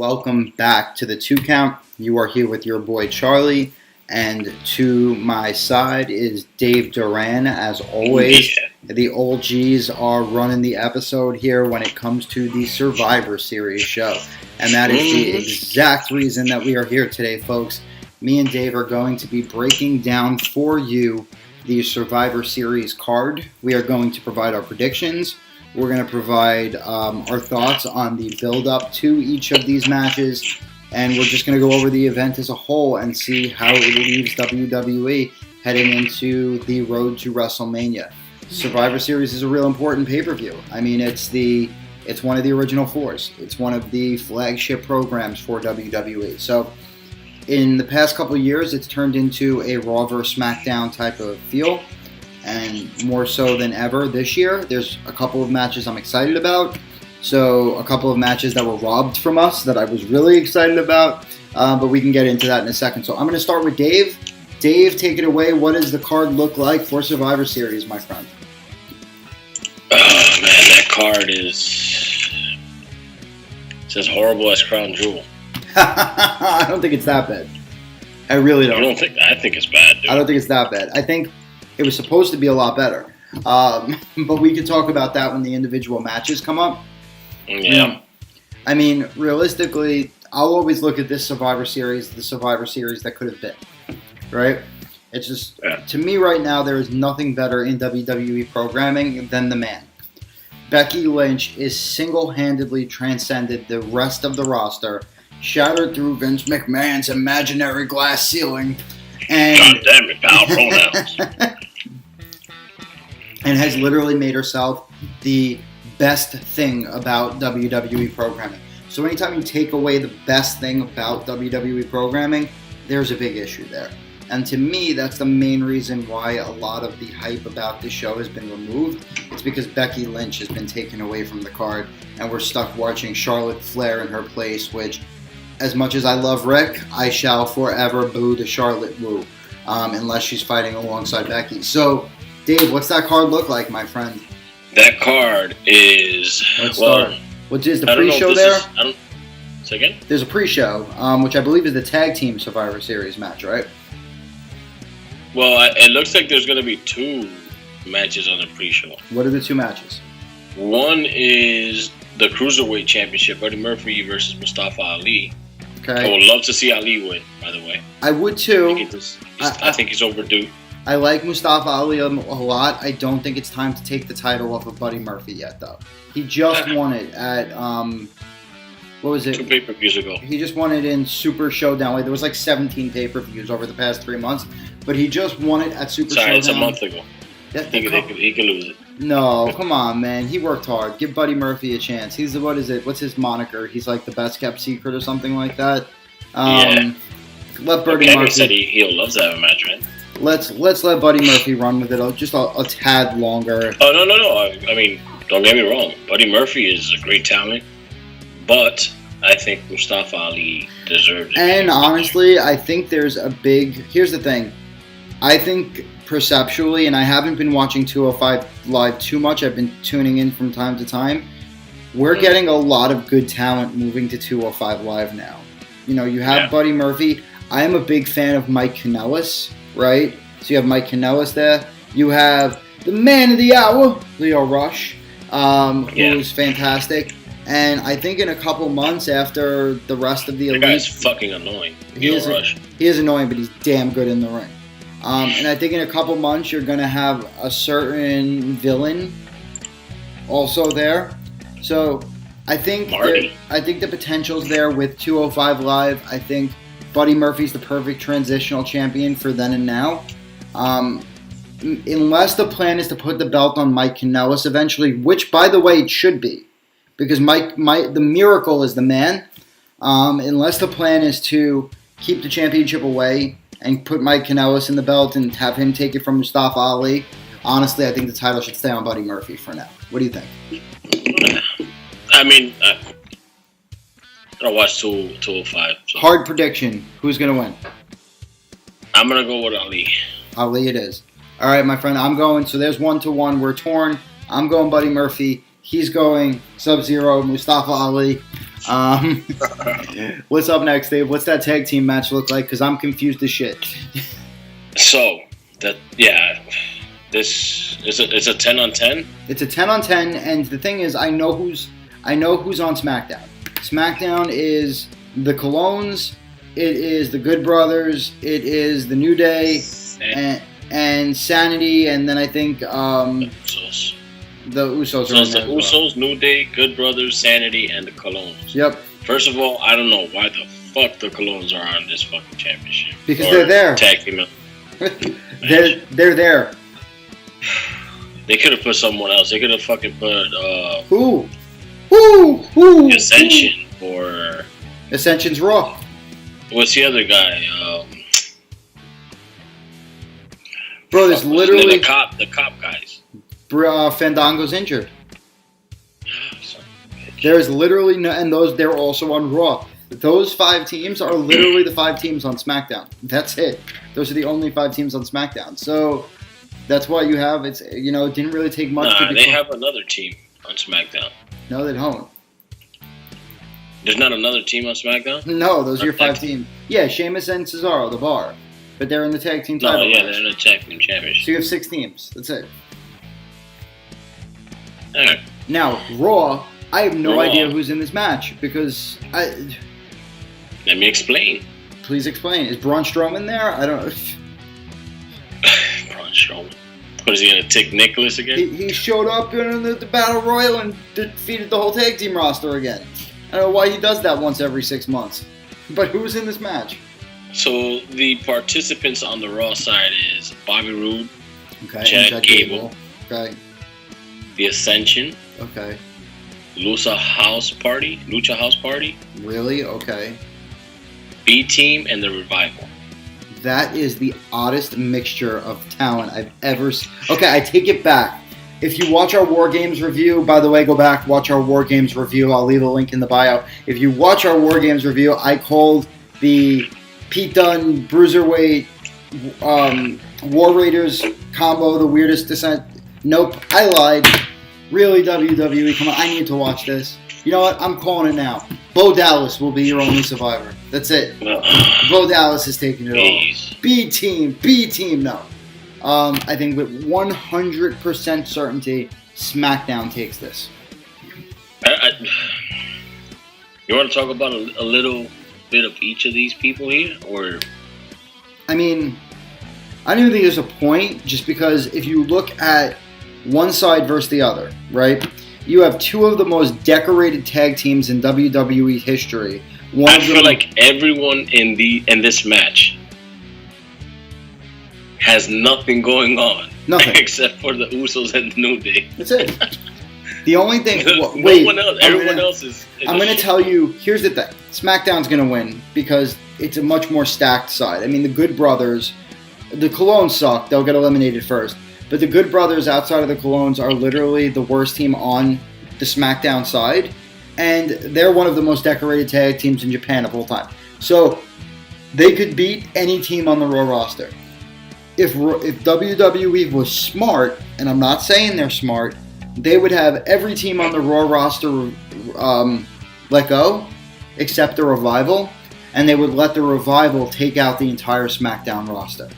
welcome back to the 2 Count. You are here with your boy Charlie, and to my side is Dave Duran. As always, the old G's are running the episode here when it comes to the Survivor Series show. And that is the exact reason that we are here today, folks. Me and Dave are going to be breaking down for you the Survivor Series card. We are going to provide our predictions. We're going to provide our thoughts on the build-up to each of these matches, and we're just going to go over the event as a whole and see how it leaves WWE heading into the road to WrestleMania. Survivor Series is a real important pay-per-view. I mean, it's one of the original fours. It's one of the flagship programs for WWE. So, in the past couple of years, it's turned into a Raw vs. SmackDown type of feel. And more so than ever this year, there's a couple of matches I'm excited about. So a couple of matches that were robbed from us that I was really excited about. But we can get into that in a second. So I'm going to start with Dave. Dave, take it away. What does the card look like for Survivor Series, my friend? Oh, man, that card it's as horrible as Crown Jewel. I don't think it's that bad. I really don't. I think it's bad, dude. I don't think it's that bad. I think it was supposed to be a lot better. But we can talk about that when the individual matches come up. Yeah. I mean, realistically, I'll always look at this Survivor Series, the Survivor Series that could have been. Right? It's just, to me right now, there is nothing better in WWE programming than the man. Becky Lynch is single-handedly transcended the rest of the roster, shattered through Vince McMahon's imaginary glass ceiling, and God damn it, pal, pronouns. And has literally made herself the best thing about WWE programming. So anytime you take away the best thing about WWE programming, there's a big issue there. And to me, that's the main reason why a lot of the hype about this show has been removed. It's because Becky Lynch has been taken away from the card, and we're stuck watching Charlotte Flair in her place, which, as much as I love Rick, I shall forever boo the Charlotte woo, unless she's fighting alongside Becky. So, Dave, what's that card look like, my friend? That card is... Let's start. What is the pre-show there? Say again? There's a pre-show, which I believe is the tag team Survivor Series match, right? Well, it looks like there's going to be 2 matches on the pre-show. What are the 2 matches? One is the Cruiserweight Championship, Buddy Murphy versus Mustafa Ali. Okay. I would love to see Ali win, by the way. I would too. I think he's overdue. I like Mustafa Ali a lot. I don't think it's time to take the title off of Buddy Murphy yet, though. He just won it at, what was it? 2 pay-per-views ago. He just won it in Super Showdown. Like, there was like 17 pay-per-views over the past 3 months. But he just won it at Super Showdown. Sorry, it's a month ago. He can lose it. No, come on, man. He worked hard. Give Buddy Murphy a chance. He's the, what's his moniker? He's like the best kept secret or something like that. Yeah. Let Buddy Murphy. Said he'll love to have a match, man. Let's let Buddy Murphy run with it just a tad longer. Oh, no. I mean, don't get me wrong. Buddy Murphy is a great talent, but I think Mustafa Ali deserved it. And honestly, I think there's a big... Here's the thing. I think perceptually, and I haven't been watching 205 Live too much. I've been tuning in from time to time. We're getting a lot of good talent moving to 205 Live now. You know, you have Buddy Murphy. I am a big fan of Mike Kanellis, right? So you have Mike Kanellis there. You have the man of the hour, Leo Rush, who's fantastic. And I think in a couple months after the rest of the Elite... That guy's fucking annoying, Leo Rush. He is annoying, but he's damn good in the ring. And I think in a couple months you're going to have a certain villain also there. So I think the potential's there with 205 Live. I think Buddy Murphy's the perfect transitional champion for then and now. Unless the plan is to put the belt on Mike Kanellis eventually, which, by the way, it should be. Because the Miracle is the man. Unless the plan is to keep the championship away and put Mike Kanellis in the belt and have him take it from Mustafa Ali, honestly, I think the title should stay on Buddy Murphy for now. What do you think? I mean, I don't watch 205. So. Hard prediction. Who's going to win? I'm going to go with Ali. Ali it is. All right, my friend, I'm going. So there's 1-1. We're torn. I'm going Buddy Murphy. He's going Sub-Zero, Mustafa Ali. What's up next, Dave? What's that tag team match look like? Because I'm confused as shit. So this is it's a 10 on 10. It's a 10 on 10, and the thing is, I know who's on SmackDown. SmackDown is the Colognes, it is the Good Brothers, it is the New Day, and Sanity, and then I think the Usos. The Usos. So it's the Usos, New Day, Good Brothers, Sanity, and the Colognes. Yep. First of all, I don't know why the fuck the Colognes are on this fucking championship. Because they're there. Tag team. they're there. They could have put someone else. They could have fucking put Who? Ascension or Ascension's Raw. What's the other guy? Bro, there's literally the cop guys. Fandango's injured. There's literally no, and they're also on Raw. Those 5 teams are literally the 5 teams on SmackDown. That's it. Those are the only 5 teams on SmackDown. So that's why you have it didn't really take much. Nah, they have another team on SmackDown. No, they don't. There's not another team on SmackDown? No, those are your 5 teams. Yeah, Sheamus and Cesaro, the Bar. But they're in the tag team title. No, yeah, match. they're in the tag team championship. So you have 6 teams. That's it. Alright. Now, Raw, I have no idea who's in this match because Let me explain. Please explain. Is Braun Strowman there? I don't know. Braun Strowman. What, is he going to tick Nicholas again? He showed up in the Battle Royal and defeated the whole tag team roster again. I don't know why he does that once every 6 months. But who's in this match? So the participants on the Raw side is Bobby Roode, okay, Chad Gable, okay, The Ascension, okay, Lucha House Party, really, okay, B-Team, and the Revival. That is the oddest mixture of talent I've ever seen. Okay, I take it back. If you watch our War Games review, by the way, go back, watch our War Games review. I'll leave a link in the bio. If you watch our War Games review, I called the Pete Dunne Bruiserweight War Raiders combo the weirdest descent. Nope, I lied. Really, WWE, come on, I need to watch this. You know what? I'm calling it now. Bo Dallas will be your only survivor. That's it. Bo Dallas is taking it all. B team, no. I think with 100% certainty, SmackDown takes this. You want to talk about a little bit of each of these people here, or? I mean, I don't even think there's a point, just because if you look at one side versus the other, right? You have 2 of the most decorated tag teams in WWE history. I feel like everyone in this match has nothing going on. Nothing. Except for the Usos and the New Day. That's it. The only thing... Everyone else is... I'm going to tell you, here's the thing. SmackDown's going to win because it's a much more stacked side. I mean, the Good Brothers, the Colognes suck. They'll get eliminated first. But the Good Brothers outside of the Colognes are literally the worst team on the SmackDown side. And they're one of the most decorated tag teams in Japan of all time. So they could beat any team on the Raw roster. If WWE was smart, and I'm not saying they're smart, they would have every team on the Raw roster let go, except the Revival, and they would let the Revival take out the entire SmackDown roster.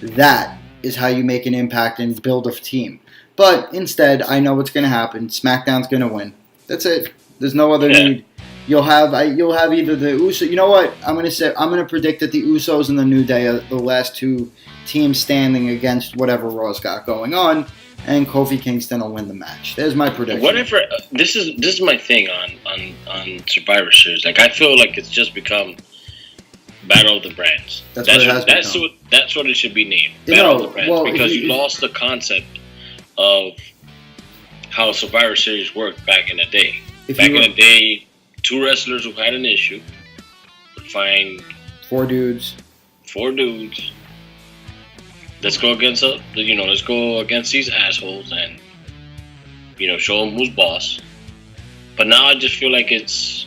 That is how you make an impact and build a team. But instead, I know what's going to happen. SmackDown's going to win. That's it. There's no other need. You'll have either the Usos. You know what? I'm going to predict that the Usos and the New Day are the last 2 teams standing against whatever Raw's got going on, and Kofi Kingston will win the match. There's my prediction. Whatever. This is my thing on Survivor Series. Like, I feel like it's just become Battle of the Brands. That's what it should be named. Battle of the Brands, because you lost the concept of how Survivor Series worked back in the day. Back in the day, 2 wrestlers who had an issue would find 4 dudes. Let's go against these assholes and show them who's boss. But now I just feel like it's,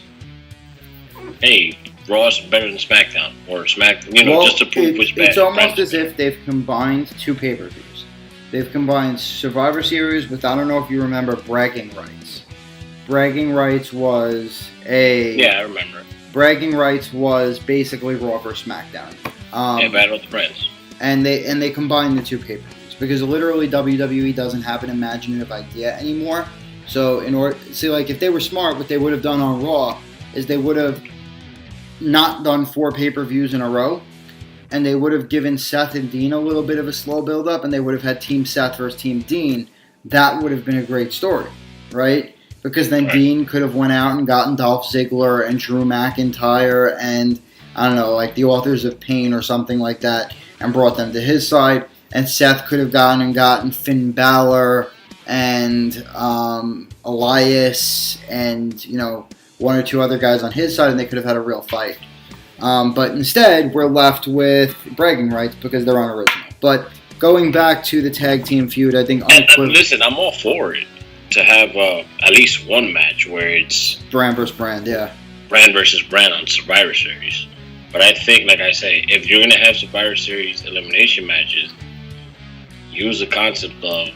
hey, Raw's better than SmackDown, or just to prove which bad. It's almost as if they've combined 2 pay-per-views. They've combined Survivor Series with, I don't know if you remember, bragging rights. Bragging Rights was a... Yeah, I remember. Bragging Rights was basically Raw vs. SmackDown. Battle of the Brands. And they combined the two pay-per-views because literally WWE doesn't have an imaginative idea anymore. So if they were smart, what they would have done on Raw is they would have not done 4 pay-per-views in a row, and they would have given Seth and Dean a little bit of a slow build-up, and they would have had Team Seth versus Team Dean. That would have been a great story, right? Because then Dean could have went out and gotten Dolph Ziggler and Drew McIntyre and, I don't know, like the Authors of Pain or something like that, and brought them to his side. And Seth could have gotten Finn Balor and Elias and, one or two other guys on his side, and they could have had a real fight. But instead, we're left with Bragging Rights because they're unoriginal. But going back to the tag team feud, I think... Listen, I'm all for it. To have at least one match where it's... Brand versus brand, yeah. Brand versus brand on Survivor Series. But I think, like I say, if you're going to have Survivor Series elimination matches, use the concept of,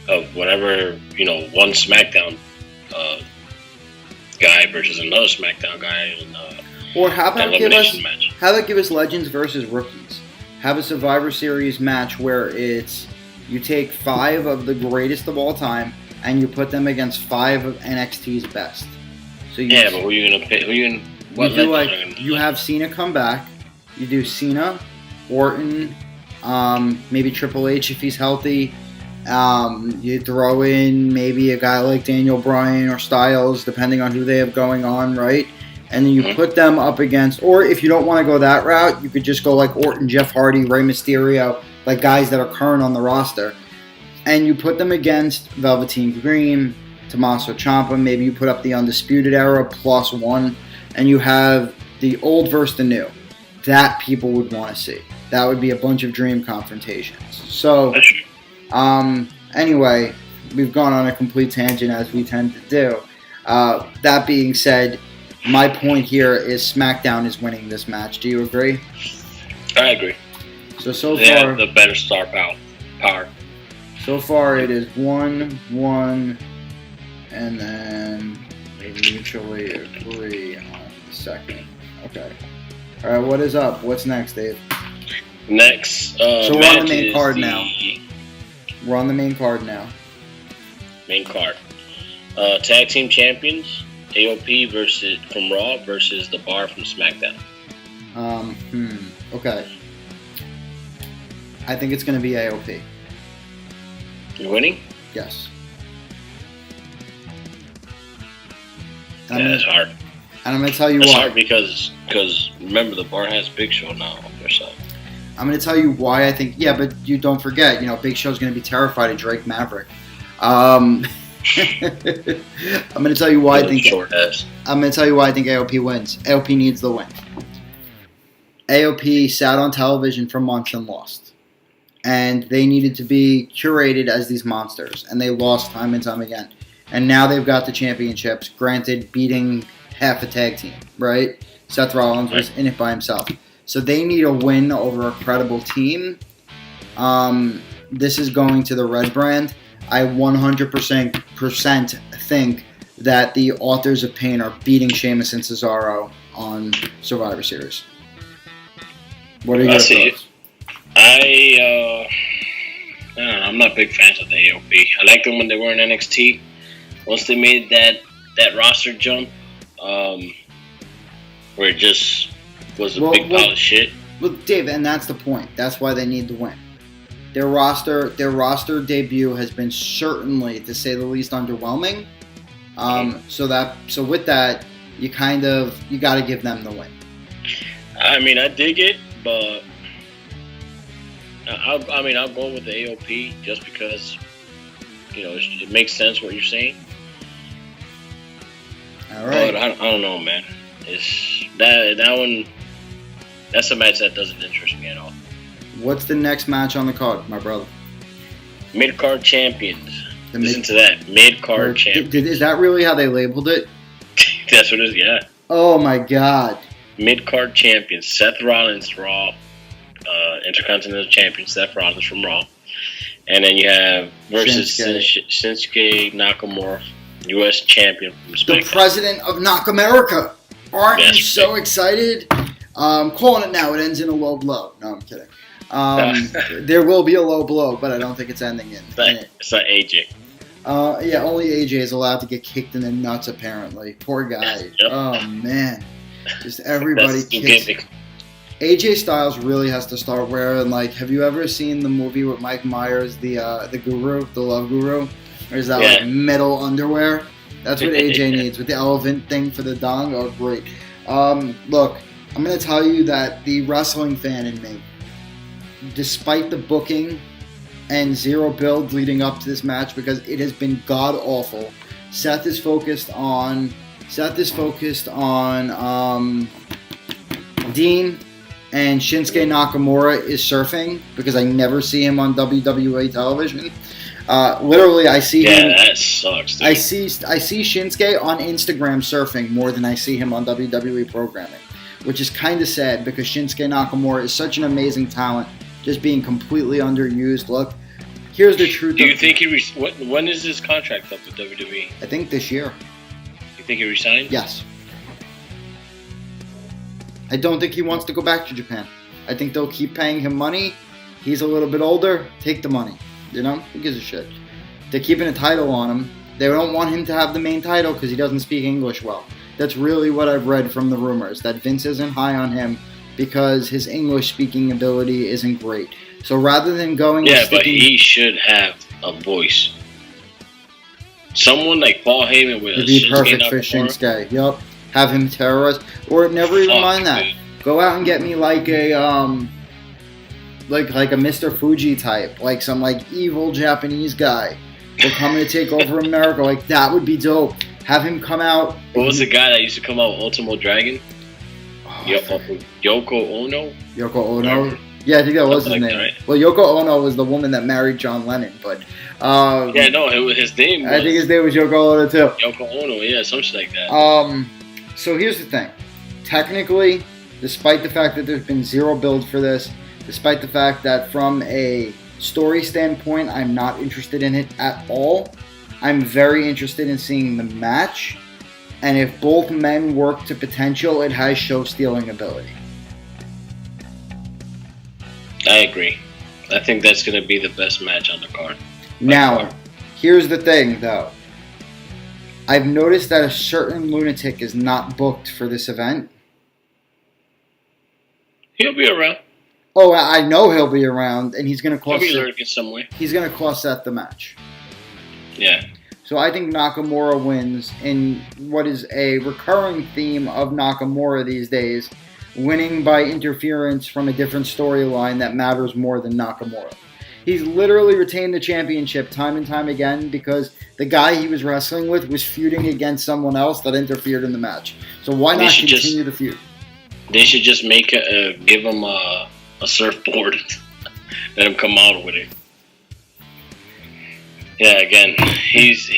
of whatever, one SmackDown guy versus another SmackDown guy in or how about give us Legends versus Rookies? Have a Survivor Series match where it's you take 5 of the greatest of all time and you put them against 5 of NXT's best. So but who are you gonna pick? You have Cena come back. You do Cena, Orton, maybe Triple H if he's healthy. You throw in maybe a guy like Daniel Bryan or Styles, depending on who they have going on, right? And then you put them up against, or if you don't want to go that route, you could just go like Orton, Jeff Hardy, Rey Mysterio, like guys that are current on the roster. And you put them against Velveteen Dream, Tommaso Ciampa, maybe you put up the Undisputed Era plus 1, and you have the old versus the new. That people would want to see. That would be a bunch of dream confrontations. So, anyway, we've gone on a complete tangent as we tend to do. That being said, my point here is SmackDown is winning this match. Do you agree? I agree. So far, the better star power. So far, it is 1-1, and then we mutually agree on the second. Okay. All right. What is up? What's next, Dave? Next. So we're on the main card now. We're on the main card now. Main card. Tag team champions. AOP from Raw versus the Bar from SmackDown. Okay. I think it's going to be AOP. You're winning? Yes. That's hard. And I'm going to tell you why. It's hard because remember the Bar has Big Show now on their side. I'm going to tell you why I think. Yeah, but you don't forget. Big Show's going to be terrified of Drake Maverick. I'm going to tell you why I think. I'm going to tell you why I think AOP wins. AOP needs the win. AOP sat on television for months and lost, and they needed to be curated as these monsters, and they lost time and time again. And now they've got the championships. Granted, beating half a tag team, right? Seth Rollins was in it by himself, so they need a win over a credible team. This is going to the red brand. I 100% think that the Authors of Pain are beating Sheamus and Cesaro on Survivor Series. What are your thoughts? I don't know, I'm not big fans of the AOP. I liked them when they were in NXT. Once they made that roster jump, where it just was a big pile of shit. Well, Dave, and that's the point. That's why they need to win. Their roster debut has been certainly, to say the least, underwhelming. So with that, you got to give them the win. I mean, I dig it, but I'll go with the AOP just because it makes sense what you're saying. All right. But I don't know, man. It's that one. That's a match that doesn't interest me at all. What's the next match on the card, my brother? Mid-card champions. Listen to that. Mid-card champions. Is that really how they labeled it? That's what it is, yeah. Oh, my God. Mid-card champions. Seth Rollins, Raw. Intercontinental champion, Seth Rollins from Raw. And then you have versus Shinsuke Nakamura, U.S. champion from SmackDown. The president of Knock America. Aren't you so excited? Calling it now. It ends in a low blow. No, I'm kidding. There will be a low blow, but I don't think it's ending in it. It's not AJ. Yeah, only AJ is allowed to get kicked in the nuts, apparently. Poor guy. Yep. Oh, man. Just everybody kicks. AJ Styles really has to start wearing, like, have you ever seen the movie with Mike Myers, the guru, the love guru? Or is that, like, metal underwear? That's what AJ needs, with the elephant thing for the dong. Oh, great. Look, I'm going to tell you that the wrestling fan in me, despite the booking and zero build leading up to this match, because it has been god-awful, Seth is focused on Dean, and Shinsuke Nakamura is surfing because I never see him on WWE television. Literally, I see him. Yeah, that sucks. Dude. I see Shinsuke on Instagram surfing more than I see him on WWE programming, which is kind of sad because Shinsuke Nakamura is such an amazing talent, just being completely underused. Look, here's the truth. Do you think when is his contract up with WWE? I think this year. You think he resigned? Yes. I don't think he wants to go back to Japan. I think they'll keep paying him money. He's a little bit older. Take the money. You know? Who gives a shit? They're keeping a title on him. They don't want him to have the main title because he doesn't speak English well. That's really what I've read from the rumors, that Vince isn't high on him because his English speaking ability isn't great. So rather than going... Yeah, but he should have a voice. Someone like Paul Heyman with It'd be perfect for Shinsuke. Yup. Have him terrorize, or never even mind that. Dude. Go out and get me like a like a Mr. Fuji type, like some like evil Japanese guy. We're coming to take over America. Like that would be dope. Have him come out. What was the guy that used to come out with Ultimo Dragon? Yoko Ono. Yoko Ono. Yeah, I think that was his name. That, right? Well, Yoko Ono was the woman that married John Lennon, but. Yeah, no, his name. I think his name was Yoko Ono too. Yoko Ono, yeah, something like that. So here's the thing. Technically, despite the fact that there's been zero build for this, despite the fact that from a story standpoint, I'm not interested in it at all, I'm very interested in seeing the match. And if both men work to potential, it has show-stealing ability. I agree. I think that's going to be the best match on the card. Now, here's the thing, though. I've noticed that a certain lunatic is not booked for this event. He'll be around. Oh, I know he'll be around, and he's going to cost. He'll be lurking somewhere. He's going to cost Seth the match. Yeah. So I think Nakamura wins in what is a recurring theme of Nakamura these days, winning by interference from a different storyline that matters more than Nakamura. He's literally retained the championship time and time again because the guy he was wrestling with was feuding against someone else that interfered in the match. So why not continue the feud? They should just give him a surfboard. Let him come out with it. Yeah, again, he's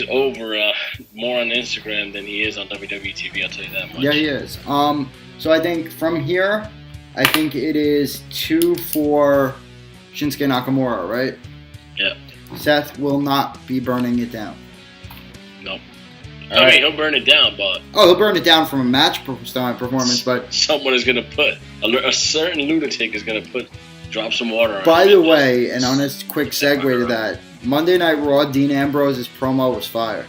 over more on Instagram than he is on WWE TV. I'll tell you that much. Yeah, he is. So I think from here, I think it is 2 for Shinsuke Nakamura, right? Yeah. Seth will not be burning it down. Nope. I mean, he'll burn it down, but... Oh, he'll burn it down from a match performance, but... Someone is going to put... A certain lunatic is going to drop some water on it. By the way, and on a quick segue to that, Monday Night Raw, Dean Ambrose's promo was fire.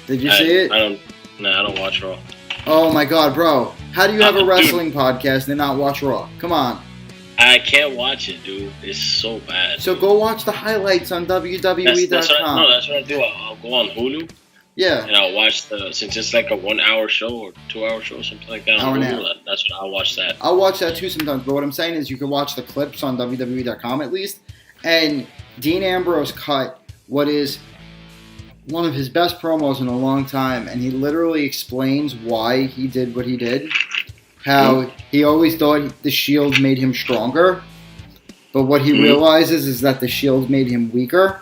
Did you see it? I don't watch Raw. Oh my god, bro. How do you have a wrestling podcast and not watch Raw? Come on. I can't watch it, dude. It's so bad. So go watch the highlights on WWE.com. That's what I do. I'll go on Hulu. Yeah. And I'll watch since it's like a 1 hour show or 2 hour show, something like that. That's what I'll watch that. I'll watch that too sometimes. But what I'm saying is you can watch the clips on WWE.com at least. And Dean Ambrose cut what is one of his best promos in a long time. And he literally explains why he did what he did. How he always thought the Shield made him stronger. But what he realizes is that the Shield made him weaker.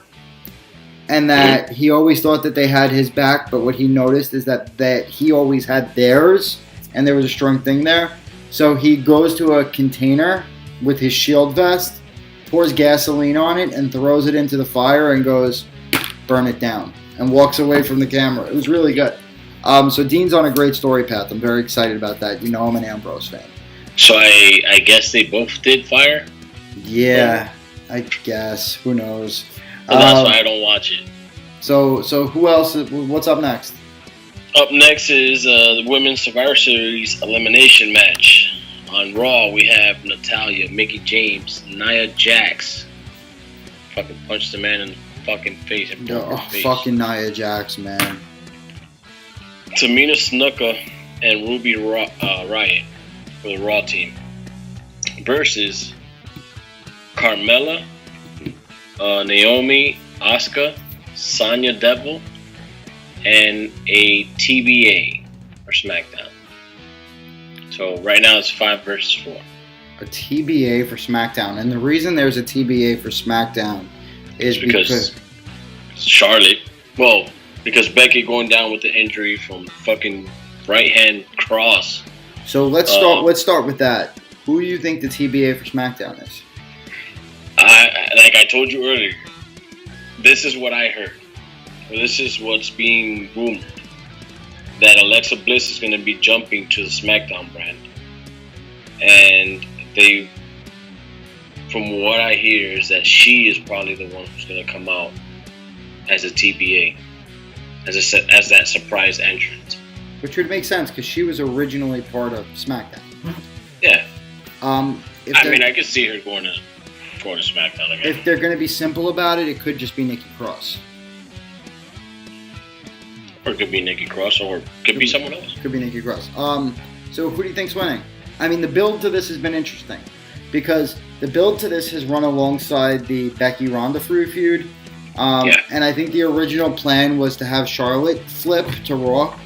And that he always thought that they had his back, but what he noticed is that he always had theirs, and there was a strong thing there. So he goes to a container with his shield vest, pours gasoline on it and throws it into the fire and goes, burn it down, and walks away from the camera. It was really good. So Dean's on a great story path. I'm very excited about that. You know I'm an Ambrose fan. So I guess they both did fire? Yeah, I guess. Who knows? Well, that's why I don't watch it. So who else? What's up next? Up next is the Women's Survivor Series elimination match. On Raw, we have Natalya, Mickie James, Nia Jax. Fucking punched the man in the fucking face. Fucking Nia Jax, man. Tamina Snuka and Ruby Riott for the Raw team. Versus Carmella, Naomi, Asuka, Sonya Deville, and a TBA for SmackDown. So right now it's 5 versus 4. A TBA for SmackDown. And the reason there's a TBA for SmackDown is because Charlotte. Well, because Becky going down with the injury from fucking right hand cross. So let's start with that. Who do you think the TBA for SmackDown is? Like I told you earlier, this is what I heard. This is what's being rumored. That Alexa Bliss is going to be jumping to the SmackDown brand. And from what I hear, is that she is probably the one who's going to come out as a TBA. As that surprise entrance. Which would make sense, because she was originally part of SmackDown. Yeah. I could see her going to SmackDown again. If they're going to be simple about it, it could just be Nikki Cross. Or it could be Nikki Cross, or it could be someone else. Could be Nikki Cross. So who do you think's winning? I mean, the build to this has been interesting, because the build to this has run alongside the Becky Ronda feud. And I think the original plan was to have Charlotte flip to Raw,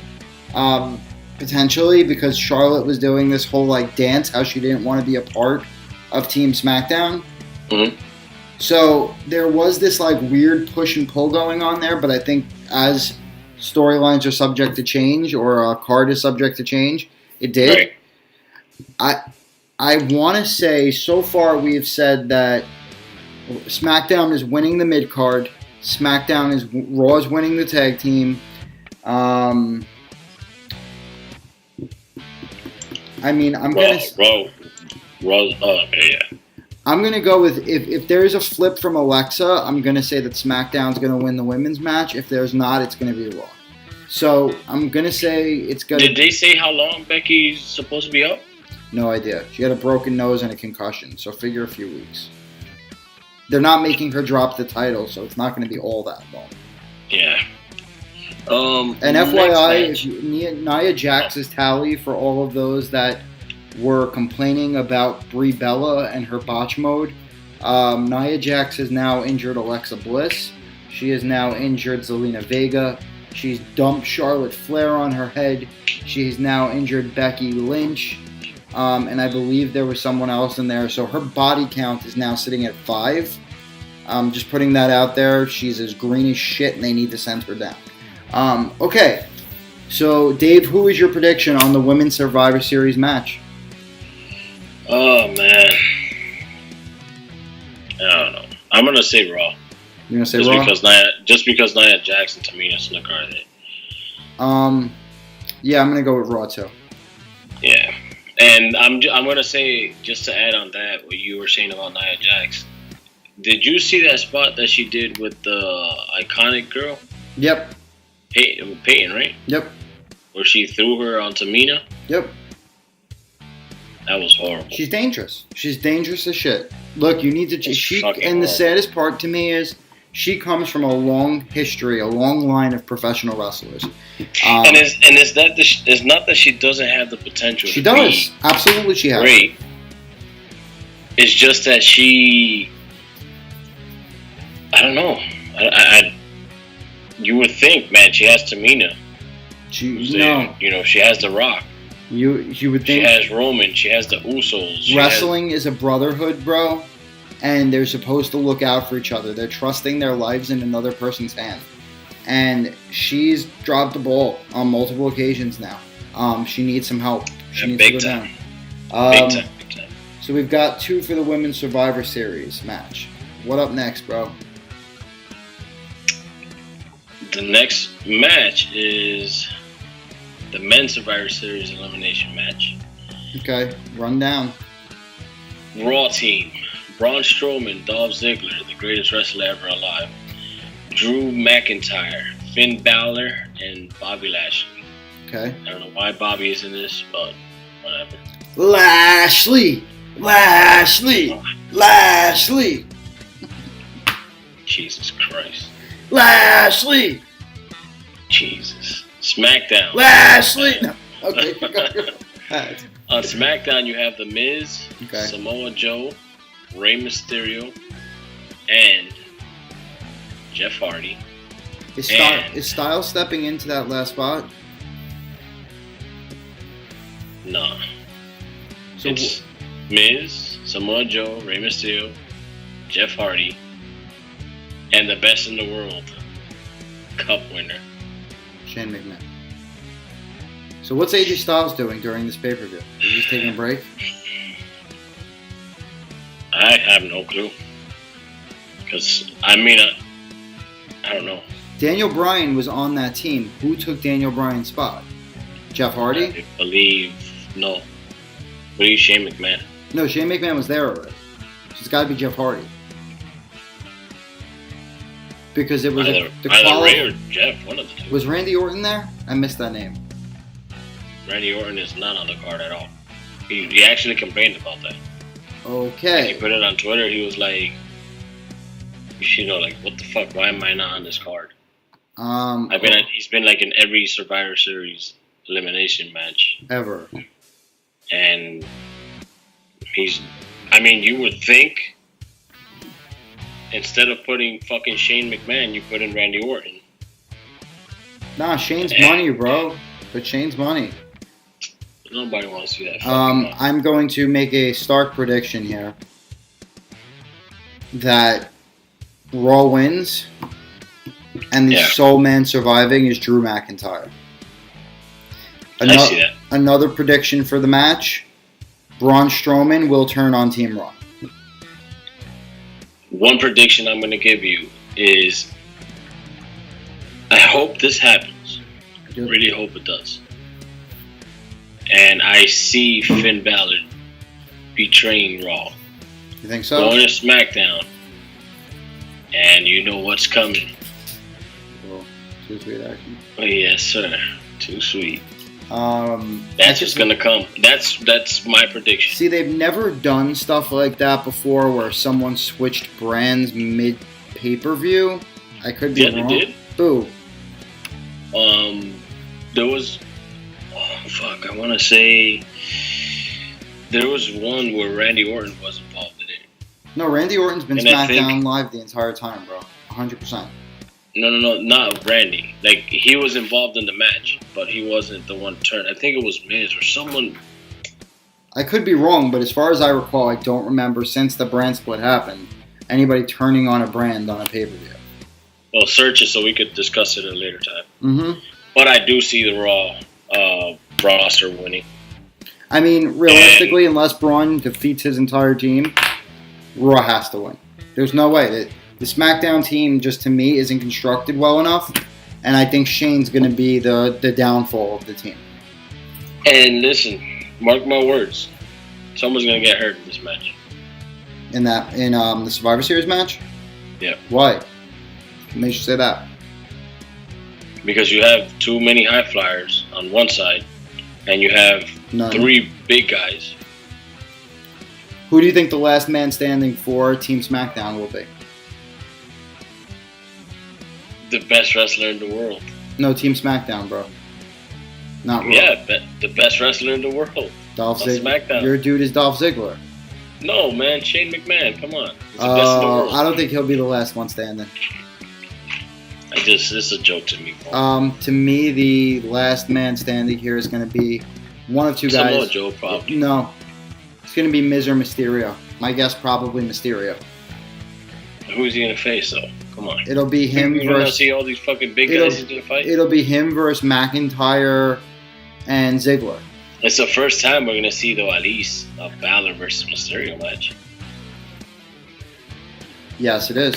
potentially, because Charlotte was doing this whole dance, how she didn't want to be a part of Team SmackDown. Mm-hmm. So there was this weird push and pull going on there, but I think as storylines are subject to change, or a card is subject to change, it did. Right. I want to say, so far we have said that SmackDown is winning the mid card. Raw is winning the tag team. I'm gonna go with if there is a flip from Alexa, I'm gonna say that SmackDown's gonna win the women's match. If there's not, it's gonna be Raw. So I'm gonna say it's gonna. Did they say how long Becky's supposed to be out? No idea. She had a broken nose and a concussion, so figure a few weeks. They're not making her drop the title, so it's not going to be all that long. Yeah. And FYI, Nia Jax's tally for all of those that were complaining about Brie Bella and her botch mode, Nia Jax has now injured Alexa Bliss. She has now injured Zelina Vega. She's dumped Charlotte Flair on her head. She's now injured Becky Lynch. And I believe there was someone else in there. So her body count is now sitting at 5. Just putting that out there. She's as green as shit, and they need to send her down. Okay. So, Dave, who is your prediction on the Women's Survivor Series match? Oh, man. I don't know. I'm going to say Raw. You're going to say Raw? Just because Nia Jax and Tamina Snuka are there. Yeah, I'm going to go with Raw, too. Yeah. And I'm going to say, just to add on that, what you were saying about Nia Jax, did you see that spot that she did with the Iconic girl? Yep. Peyton, right? Yep. Where she threw her on Tamina? Yep. That was horrible. She's dangerous. She's dangerous as shit. Look, you need to... And the saddest part to me is she comes from a long history, a long line of professional wrestlers. It's not that she doesn't have the potential. She does. Absolutely she has. Great. It's just that she... I don't know. You would think, man, she has Tamina. She has The Rock. You would think she has Roman. She has the Usos. Wrestling is a brotherhood, bro, and they're supposed to look out for each other. They're trusting their lives in another person's hand, and she's dropped the ball on multiple occasions now. She needs some help. She needs to go down. Big time. So we've got 2 for the Women's Survivor Series match. What up next, bro? The next match is the Men's Survivor Series elimination match. Okay, run down. Raw team. Braun Strowman, Dolph Ziggler, the greatest wrestler ever alive. Drew McIntyre, Finn Balor, and Bobby Lashley. Okay. I don't know why Bobby is in this, but whatever. Lashley! Jesus Christ. Lashley! Jesus. SmackDown. Lashley! No. Okay, go. On SmackDown, you have The Miz, okay. Samoa Joe, Rey Mysterio, and Jeff Hardy. Is Styles stepping into that last spot? No. So it's Miz, Samoa Joe, Rey Mysterio, Jeff Hardy, and the best in the world Cup winner, Shane McMahon. So what's AJ Styles doing during this pay-per-view? Is he just taking a break? I have no clue. Because, I don't know. Daniel Bryan was on that team. Who took Daniel Bryan's spot? Jeff Hardy? I believe Shane McMahon. No, Shane McMahon was there already. So it's got to be Jeff Hardy. Because it was either Ray or Jeff, one of the two. Was Randy Orton there? I missed that name. Randy Orton is not on the card at all. He actually complained about that. Okay. He put it on Twitter. He was like, what the fuck? Why am I not on this card? He's been like in every Survivor Series elimination match ever. And you would think instead of putting fucking Shane McMahon, you put in Randy Orton. Nah, Shane's money, bro. But Shane's money. Nobody wants to see that. I'm going to make a stark prediction here that Raw wins, and the sole man surviving is Drew McIntyre. I see that. Another prediction for the match: Braun Strowman will turn on Team Raw. One prediction I'm going to give you is, I hope this happens. I really hope it does. And I see Finn Balor betraying Raw. You think so? Going to SmackDown. And you know what's coming. Well, too sweet action. Oh, yes, sir. Too sweet. That's just going to come. That's my prediction. See, they've never done stuff like that before where someone switched brands mid-pay-per-view. I could be wrong. They did? Boo. There was... I want to say there was one where Randy Orton was involved in it. No, Randy Orton's been SmackDown Live the entire time, bro. 100%. No, not Randy. Like, he was involved in the match, but he wasn't the one turned. I think it was Miz or someone. I could be wrong, but as far as I recall, I don't remember since the brand split happened, anybody turning on a brand on a pay-per-view. Well, search it so we could discuss it at a later time. Mm-hmm. But I do see the Raw roster winning. I mean, realistically, unless Braun defeats his entire team, Raw has to win. There's no way. The SmackDown team, just to me, isn't constructed well enough, and I think Shane's going to be the downfall of the team. And listen, mark my words, someone's going to get hurt in this match. In the Survivor Series match? Yeah. Why? What makes you say that? Because you have too many high flyers on one side, and you have three big guys. Who do you think the last man standing for Team SmackDown will be? The best wrestler in the world. No, Team SmackDown, bro. Not Raw. Yeah, the best wrestler in the world. Dolph Ziggler. Your dude is Dolph Ziggler. No, man, Shane McMahon. Come on. He's the best in the world. I don't think he'll be the last one standing. This is a joke to me. To me, the last man standing here is going to be one of two guys. Samoa Joe, probably. No. It's going to be Miz or Mysterio. My guess, probably Mysterio. Who's he going to face, though? Come on. It'll be him versus... You want to see all these fucking big guys he's going to fight? It'll be him versus McIntyre and Ziggler. It's the first time we're gonna see, though, at least a Balor versus Mysterio match. Yes, it is.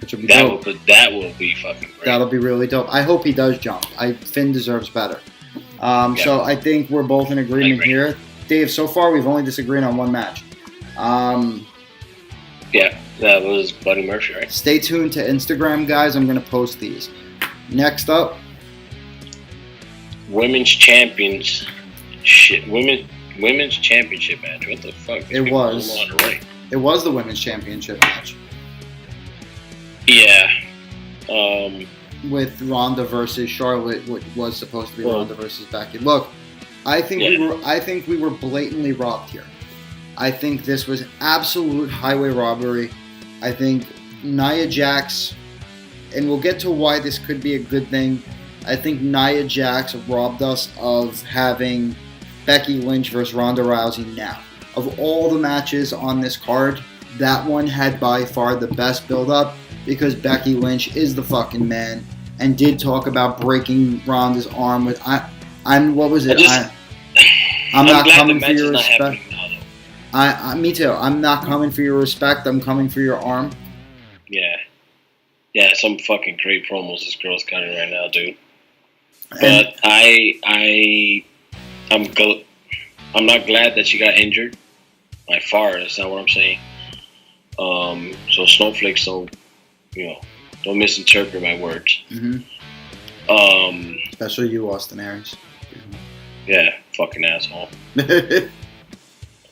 Which will be dope. That will be fucking great. That'll be really dope. I hope he does jump. Finn deserves better. So I think we're both in agreement here. Dave, so far we've only disagreed on one match. Yeah, that was Buddy Murphy, right? Stay tuned to Instagram, guys. I'm going to post these. Next up. Women's Champions. Shit. Women's Championship match. What the fuck? It was. It was the Women's Championship match. Yeah. With Ronda versus Charlotte, what was supposed to be Ronda versus Becky. Look, I think we were blatantly robbed here. I think this was absolute highway robbery. I think Nia Jax, and we'll get to why this could be a good thing. I think Nia Jax robbed us of having Becky Lynch versus Ronda Rousey now. Of all the matches on this card, that one had by far the best build-up because Becky Lynch is the fucking man and did talk about breaking Ronda's arm with I'm not coming for your respect. Me too. I'm not coming for your respect. I'm coming for your arm. Yeah. Some fucking great promos this girl's cutting right now, dude. But I'm not glad that she got injured. By far, that's not what I'm saying. So snowflakes don't misinterpret my words. Mm-hmm. Especially you, Austin Aries. Yeah, fucking asshole.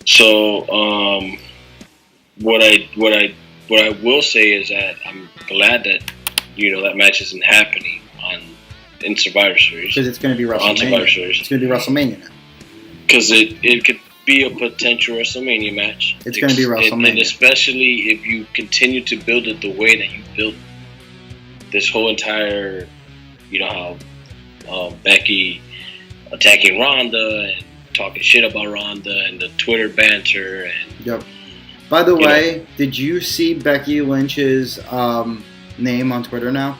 So, what I will say is that I'm glad that that match isn't happening in Survivor Series. Because it's going to be WrestleMania. On Survivor Series. It's going to be WrestleMania now. Because it could be a potential WrestleMania match. It's going to be WrestleMania. And especially if you continue to build it the way that you built this whole entire, how Becky attacking Ronda and talking shit about Ronda and the Twitter banter and. Yep. By the way, did you see Becky Lynch's name on Twitter now?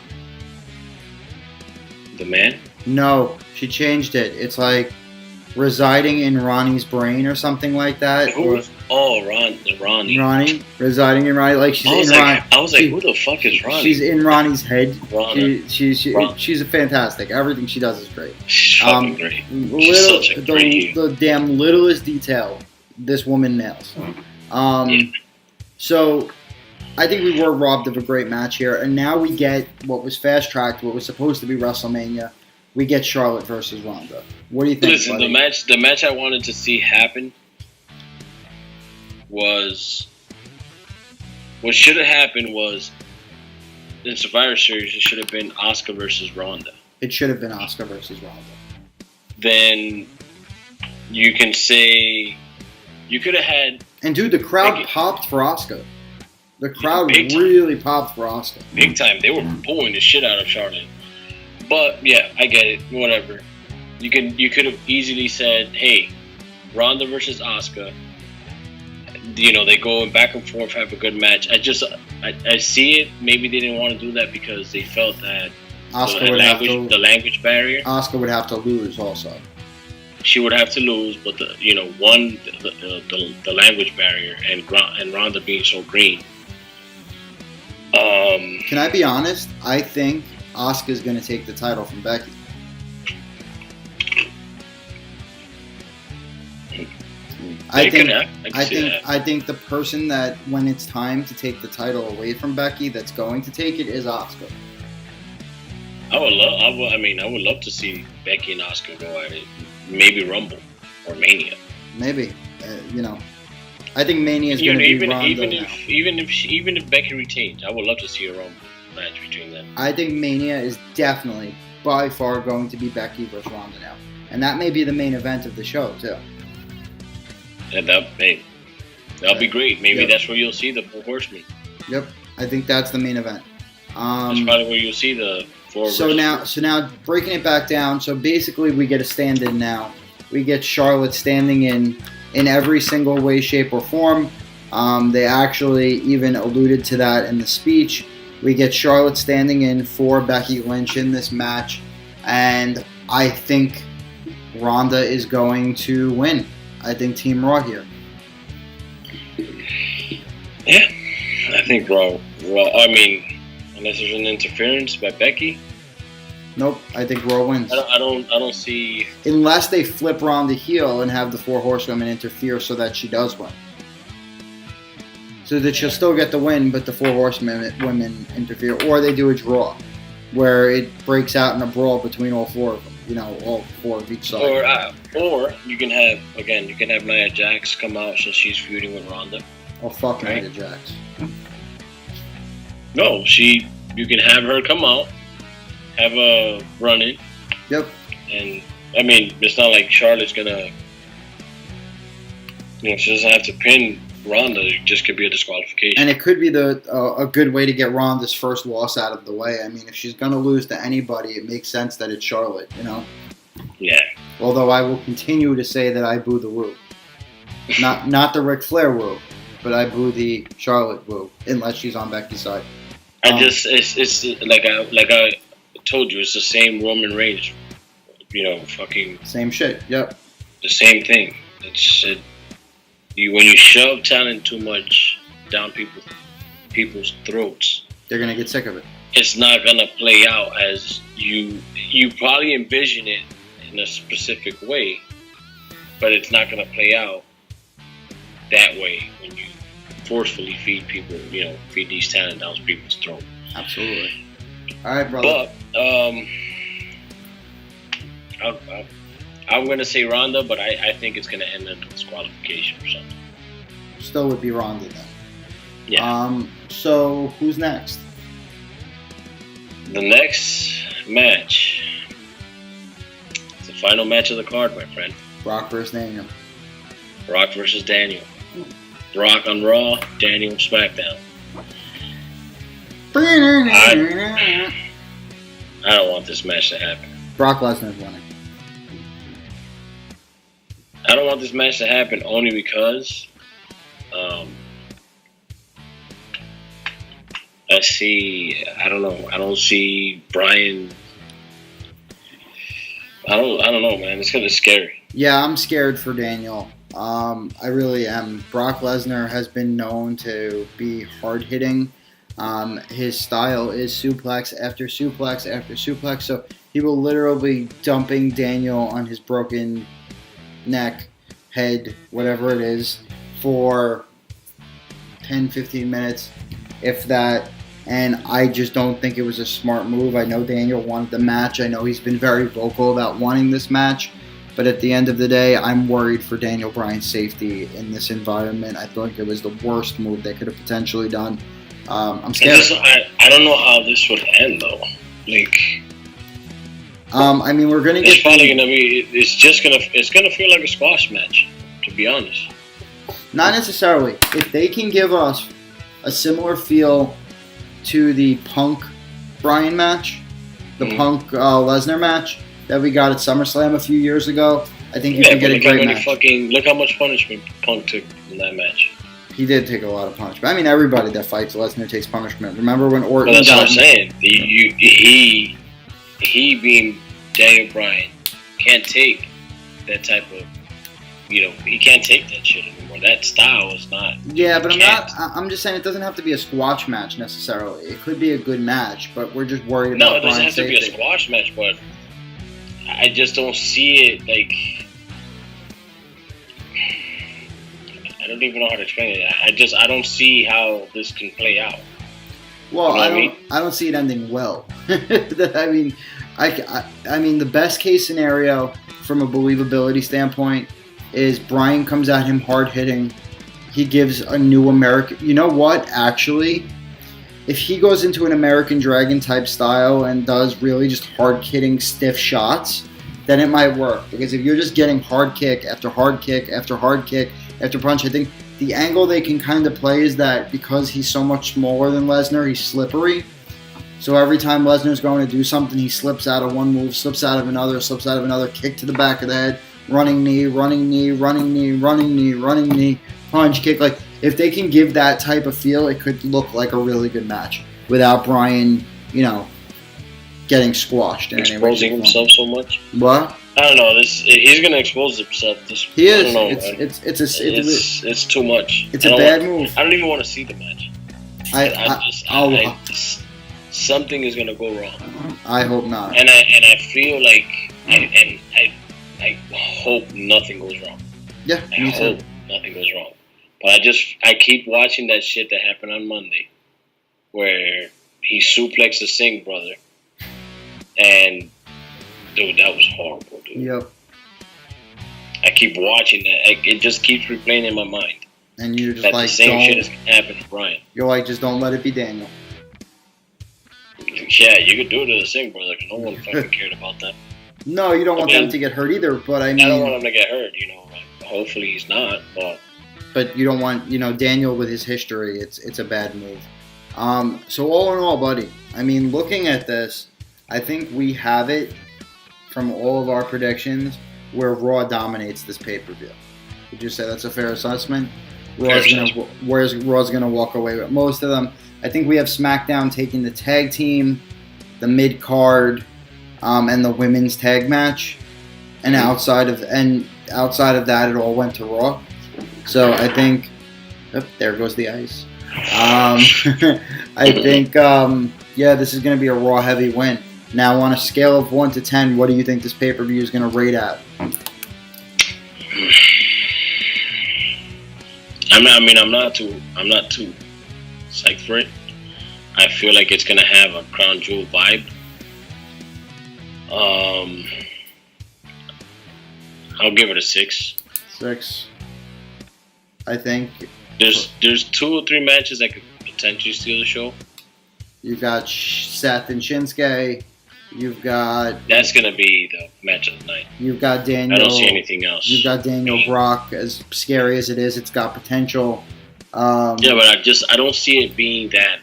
The man? No, she changed it. It's like residing in Ronnie's brain or something like that. Ronnie. Ronnie, residing in Ronnie, like she's in Ronnie. I was like, who the fuck is Ronnie? She's in Ronnie's head. She's a fantastic. Everything she does is great. She's fucking great. She's such a great. The damn littlest detail this woman nails. So I think we were robbed of a great match here, and now we get what was fast-tracked, what was supposed to be WrestleMania. We get Charlotte versus Ronda. What do you think? Listen, the match I wanted to see happen was what should have happened was in Survivor Series. It should have been Asuka versus Ronda. It should have been Asuka versus Ronda. Then you can say you could have had. And dude, the crowd popped for Asuka. The crowd really popped for Asuka. Big time. They were booing the shit out of Charlotte. But yeah, I get it. Whatever. You could have easily said, "Hey, Ronda versus Asuka." They go back and forth, have a good match. I see it. Maybe they didn't want to do that because they felt that the language barrier. Asuka would have to lose also. She would have to lose, but the language barrier and Ronda being so green. Can I be honest? I think Asuka's going to take the title from Becky. I think the person that, when it's time to take the title away from Becky, that's going to take it is Asuka. I would love to see Becky and Asuka go at it. Maybe Rumble or Mania. Maybe, I think Mania is going to be Ronda even if Becky retains, I would love to see a Rumble match between them. I think Mania is definitely by far going to be Becky versus Ronda now, and that may be the main event of the show too. And that'll be great. Maybe that's where you'll see the Four Horsemen. Yep, I think that's the main event. That's probably where you'll see the four. So now breaking it back down. So basically, we get a stand-in now. We get Charlotte standing in every single way, shape, or form. They actually even alluded to that in the speech. We get Charlotte standing in for Becky Lynch in this match, and I think Ronda is going to win. I think Team Raw here. Yeah, I think Raw. Well, I mean, unless there's an interference by Becky. Nope, I think Raw wins. I don't see. Unless they flip Ronda heel and have the 4 horsewomen interfere so that she does win. So that she'll still get the win, but the 4 horsewomen interfere, or they do a draw, where it breaks out in a brawl between all 4 of them. You know, all 4 of each side. Or you can have Nia Jax come out since she's feuding with Ronda. Oh, fuck right? Nia Jax. No, you can have her come out, have a run-in. Yep. And, I mean, it's not like Charlotte's gonna, she doesn't have to pin Ronda. It just could be a disqualification. And it could be a good way to get Ronda's first loss out of the way. I mean, if she's gonna lose to anybody, it makes sense that it's Charlotte, you know? Yeah. Although I will continue to say that I boo the woo. Not the Ric Flair woo, but I boo the Charlotte woo, unless she's on Becky's side. It's like I told you, it's the same Roman Reigns, fucking same shit. Yep. The same thing. When you shove talent too much down people's throats, they're gonna get sick of it. It's not gonna play out as you probably envision it in a specific way, but it's not gonna play out that way when you forcefully feed people, feed these talent down people's throat. Absolutely. All right, brother. But I'm going to say Ronda, but I think it's going to end in disqualification or something. Still would be Ronda then. Yeah. So who's next? The next match. It's the final match of the card, my friend. Brock versus Daniel. Brock versus Daniel. Brock on Raw, Daniel on SmackDown. I don't want this match to happen. Brock Lesnar's winning. I don't want this match to happen only because I don't see Bryan. I don't know, man. It's kind of scary. Yeah, I'm scared for Daniel. I really am. Brock Lesnar has been known to be hard-hitting. His style is suplex after suplex after suplex, so he will literally be dumping Daniel on his broken neck, head, whatever it is, for 10-15 minutes, if that. And I just don't think it was a smart move. I know Daniel wanted the match. I know he's been very vocal about wanting this match. But at the end of the day, I'm worried for Daniel Bryan's safety in this environment. I think it was the worst move they could have potentially done. I'm scared. I don't know how this would end, though. I mean, we're gonna get. It's probably gonna be. It's gonna feel like a squash match, to be honest. Not necessarily. If they can give us a similar feel to the Punk Bryan match, the Punk Lesnar match that we got at SummerSlam a few years ago, I think you can get a great match. Look how much punishment Punk took in that match. He did take a lot of punishment. I mean, everybody that fights Lesnar takes punishment. Remember when Orton? Well, that's what I'm saying. He being Daniel Bryan can't take that type of, he can't take that shit anymore. That style is not. Yeah, but I'm just saying it doesn't have to be a squash match necessarily. It could be a good match, but we're just worried about. No, it doesn't have to be a squash match, but I just don't see it like. I don't even know how to explain it. I don't see how this can play out. Well, I don't see it ending well. I mean, I mean, the best case scenario from a believability standpoint is Bryan comes at him hard hitting. He gives a new American. You know what? Actually, if he goes into an American Dragon type style and does really just hard hitting stiff shots, then it might work. Because if you're just getting hard kick after hard kick after hard kick after punch, I think the angle they can kind of play is that because he's so much smaller than Lesnar, he's slippery. So every time Lesnar's going to do something, he slips out of one move, slips out of another, kick to the back of the head, running knee, punch, kick. Like, if they can give that type of feel, it could look like a really good match without Bryan, getting squashed. Exposing himself so much. What? I don't know. He's gonna expose himself. He is. I don't know, it's too much. It's a bad move. I don't even want to see the match. Something is gonna go wrong. I hope not. And I feel like I hope nothing goes wrong. Yeah, I hope nothing goes wrong. But I keep watching that shit that happened on Monday, where he suplexed the Singh brother, and dude, that was horrible, dude. Yep. I keep watching that. It just keeps replaying in my mind. And you're just that like, the same shit is happening to Bryan. You're like, just don't let it be Daniel. Yeah, you could do it to the Singh brother, because no one fucking cared about that. No, you don't want them to get hurt either, but I mean... I don't want him to get hurt, hopefully he's not, but... But you don't want, Daniel with his history, it's a bad move. So all in all, buddy, I mean, looking at this, I think we have it from all of our predictions where Raw dominates this pay-per-view. Would you say that's a fair assessment? Raw's going to walk away with most of them. I think we have SmackDown taking the tag team, the mid-card, and the women's tag match. And outside of that, it all went to Raw. So I think... Oh, there goes the ice. I think, this is going to be a Raw heavy win. Now, on a scale of 1 to 10, what do you think this pay-per-view is going to rate at? I'm not too psyched for it. I feel like it's gonna have a Crown Jewel vibe. I'll give it a 6. 6. I think there's 2 or 3 matches that could potentially steal the show. You've got Seth and Shinsuke. You've got... That's going to be the match of the night. You've got Daniel... I don't see anything else. You've got Daniel Brock. As scary as it is, it's got potential. Yeah, but I don't see it being that,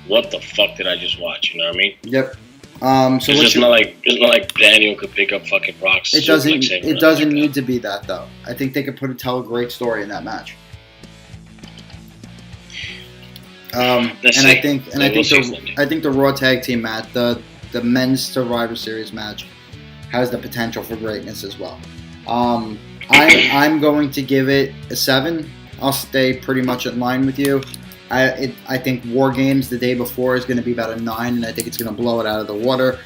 what the fuck did I just watch? You know what I mean? Yep. So it's not like Daniel could pick up fucking Brock's... It doesn't need to be that, though. I think they could tell a great story in that match. I think the Raw Tag Team match, the men's Survivor Series match, has the potential for greatness as well. I'm going to give it a 7. I'll stay pretty much in line with you. I think War Games the day before is going to be about a 9, and I think it's going to blow it out of the water.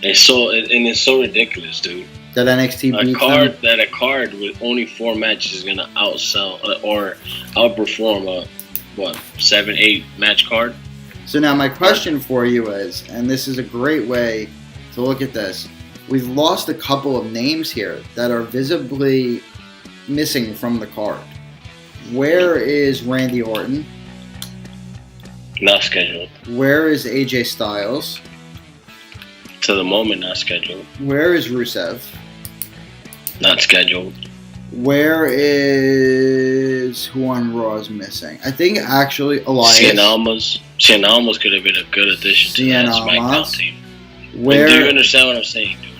It's so ridiculous, dude. That NXT beat a card with only 4 matches is going to outsell or outperform a 7-8 match card. So now my question for you is, and this is a great way to look at this, we've lost a couple of names here that are visibly missing from the card. Where is Randy Orton? Not scheduled. Where is AJ Styles? To the moment, not scheduled. Where is Rusev? Not scheduled. Where is... Who on Raw is missing? I think actually Elias. Cien Almas could have been a good addition to that SmackDown team. Do you understand what I'm saying, dude?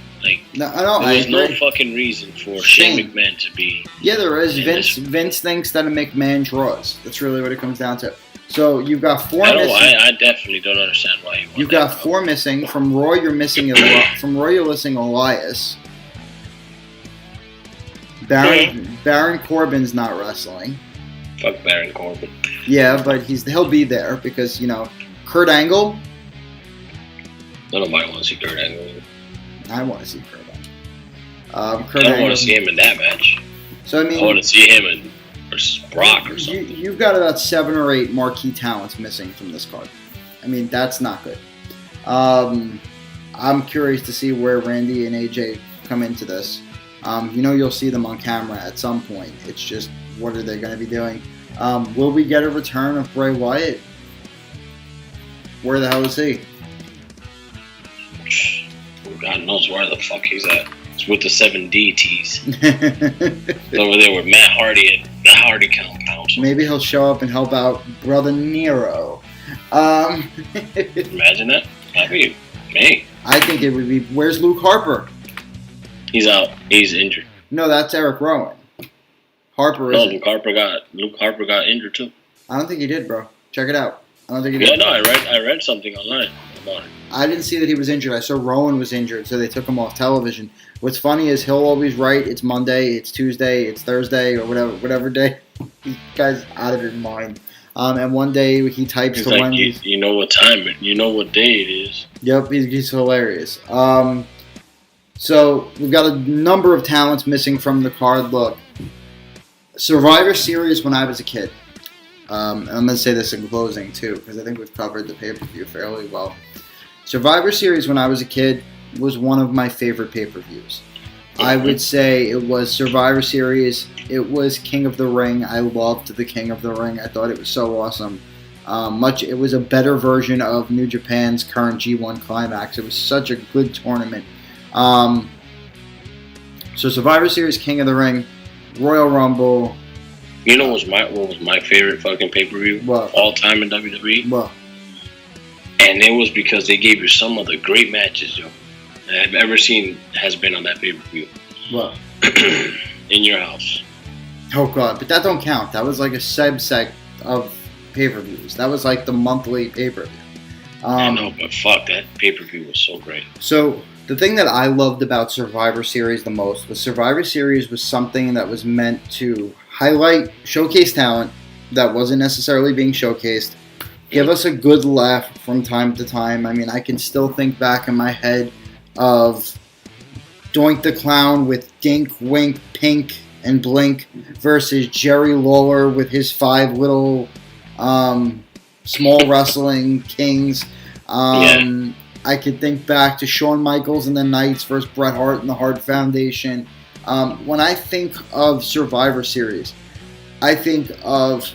There's no fucking reason for Shane McMahon to be... Yeah, there is. Vince thinks that a McMahon draws. That's really what it comes down to. So you've got 4 missing. I definitely don't understand why you've got 4 missing. From Raw, you're missing Elias. Baron Corbin's not wrestling. Fuck Baron Corbin. Yeah, but he'll be there because, Kurt Angle. Nobody wants to see Kurt Angle. I want to see Kurt Angle. I don't want to see him in that match. So I want to see him versus Brock or something. You've got about 7 or 8 marquee talents missing from this card. I mean, that's not good. I'm curious to see where Randy and AJ come into this. You'll see them on camera at some point. It's just, what are they going to be doing? Will we get a return of Bray Wyatt? Where the hell is he? God knows where the fuck he's at. It's with the 7 DTs. Over there with Matt Hardy at the Hardy compound. Maybe he'll show up and help out Brother Nero. Imagine that. That'd be me. I think it would be. Where's Luke Harper? He's out. He's injured. No, that's Eric Rowan. Luke Harper got injured too. I don't think he did, bro. Check it out. I don't think he did. Yeah, no, I read something online. smart. I didn't see that he was injured. I saw Rowan was injured, so they took him off television. What's funny is he'll always write, it's Monday, it's Tuesday, it's Thursday, or whatever day. This guy's out of his mind. And one day he types he's to like, Wendy's. You know what time you know what day it is. Yep, he's hilarious. So we've got a number of talents missing from the card. Look, Survivor Series when I was a kid. And I'm going to say this in closing too, because I think we've covered the pay-per-view fairly well. Survivor Series when I was a kid was one of my favorite pay-per-views. I would say it was Survivor Series. It was King of the Ring. I loved the King of the Ring. I thought it was so awesome. It was a better version of New Japan's current G1 Climax. It was such a good tournament. So Survivor Series, King of the Ring, Royal Rumble. You know what was my favorite fucking pay-per-view all time in WWE? What? And it was because they gave you some of the great matches, yo, I've ever seen has been on that pay-per-view. What? In your house. Oh, God. But that don't count. That was like a subset of pay-per-views. That was like the monthly pay-per-view. I know, but fuck, that pay-per-view was so great. So the thing that I loved about Survivor Series the most was Survivor Series was something that was meant to highlight, showcase talent that wasn't necessarily being showcased, give us a good laugh from time to time. I mean, I can still think back in my head of Doink the Clown with Dink, Wink, Pink, and Blink versus Jerry Lawler with his 5 little small wrestling kings. I could think back to Shawn Michaels and the Knights versus Bret Hart and the Hart Foundation. When I think of Survivor Series, I think of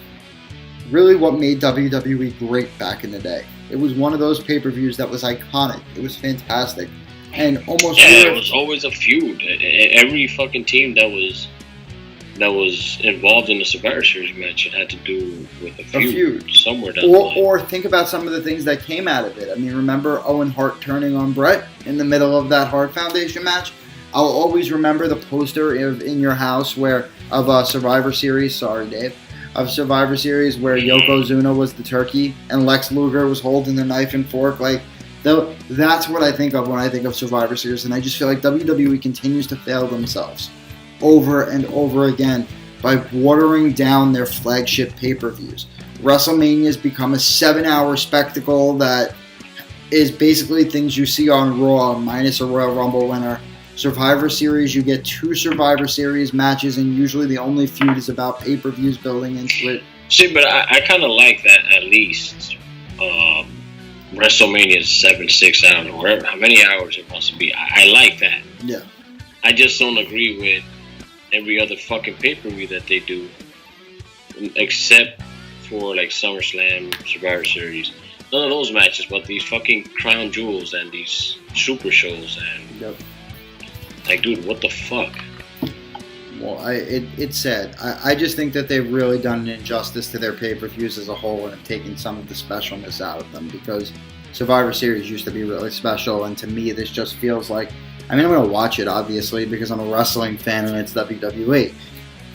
really what made WWE great back in the day. It was one of those pay-per-views that was iconic. It was fantastic. And almost... Yeah, it was always a feud. Every fucking team that was involved in the Survivor Series match, it had to do with a feud. Somewhere down the line. Or think about some of the things that came out of it. I mean, remember Owen Hart turning on Bret in the middle of that Hart Foundation match? I'll always remember the poster in your house of Survivor Series. Sorry, Dave. Of Survivor Series where Yokozuna was the turkey and Lex Luger was holding the knife and fork. Like, that's what I think of when I think of Survivor Series. And I just feel like WWE continues to fail themselves over and over again by watering down their flagship pay-per-views. WrestleMania has become a 7-hour spectacle that is basically things you see on Raw minus a Royal Rumble winner. Survivor Series, you get 2 Survivor Series matches, and usually the only feud is about pay-per-views building into it. See, but I kind of like that at least. WrestleMania is 7-6 hours, or whatever, how many hours it wants to be. I like that. Yeah. I just don't agree with every other fucking pay-per-view that they do, except for like SummerSlam, Survivor Series. None of those matches, but these fucking crown jewels and these super shows and... Yep. Like, dude, what the fuck? Well, it's sad. I just think that they've really done an injustice to their pay-per-views as a whole and have taken some of the specialness out of them, because Survivor Series used to be really special, and to me this just feels like... I mean, I'm going to watch it, obviously, because I'm a wrestling fan and it's WWE.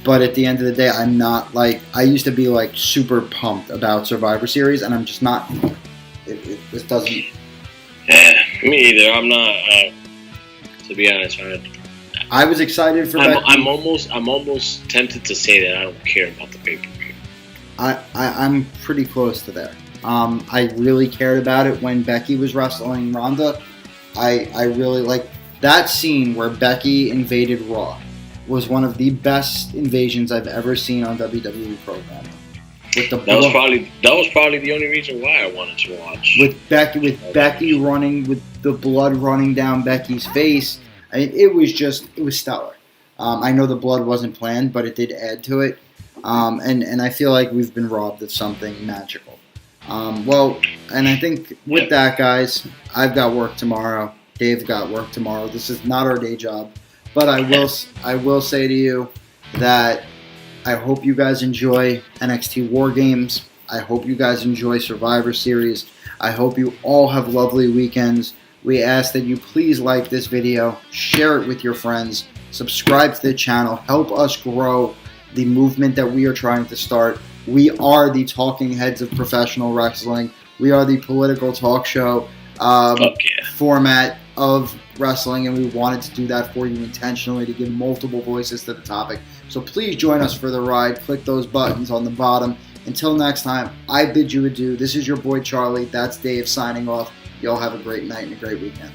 But at the end of the day, I'm not like... I used to be like super pumped about Survivor Series, and I'm just not... It just doesn't... Yeah, me either. I'm not... to be honest, I was excited for Becky. I'm almost tempted to say that I don't care about the pay-per-view. I'm pretty close to there. I really cared about it when Becky was wrestling Ronda. I really like that scene where Becky invaded Raw. Was one of the best invasions I've ever seen on WWE programming. That was probably the only reason why I wanted to watch. With Becky running, with the blood running down Becky's face. I mean, it was stellar. I know the blood wasn't planned, but it did add to it. And I feel like we've been robbed of something magical. And I think with that, guys, I've got work tomorrow. Dave's got work tomorrow. This is not our day job. But I will say to you that I hope you guys enjoy NXT War Games. I hope you guys enjoy Survivor Series. I hope you all have lovely weekends. We ask that you please like this video, share it with your friends, subscribe to the channel, help us grow the movement that we are trying to start. We are the talking heads of professional wrestling. We are the political talk show format of wrestling, and we wanted to do that for you intentionally to give multiple voices to the topic. So please join us for the ride. Click those buttons on the bottom. Until next time, I bid you adieu. This is your boy Charlie. That's Dave signing off. Y'all have a great night and a great weekend.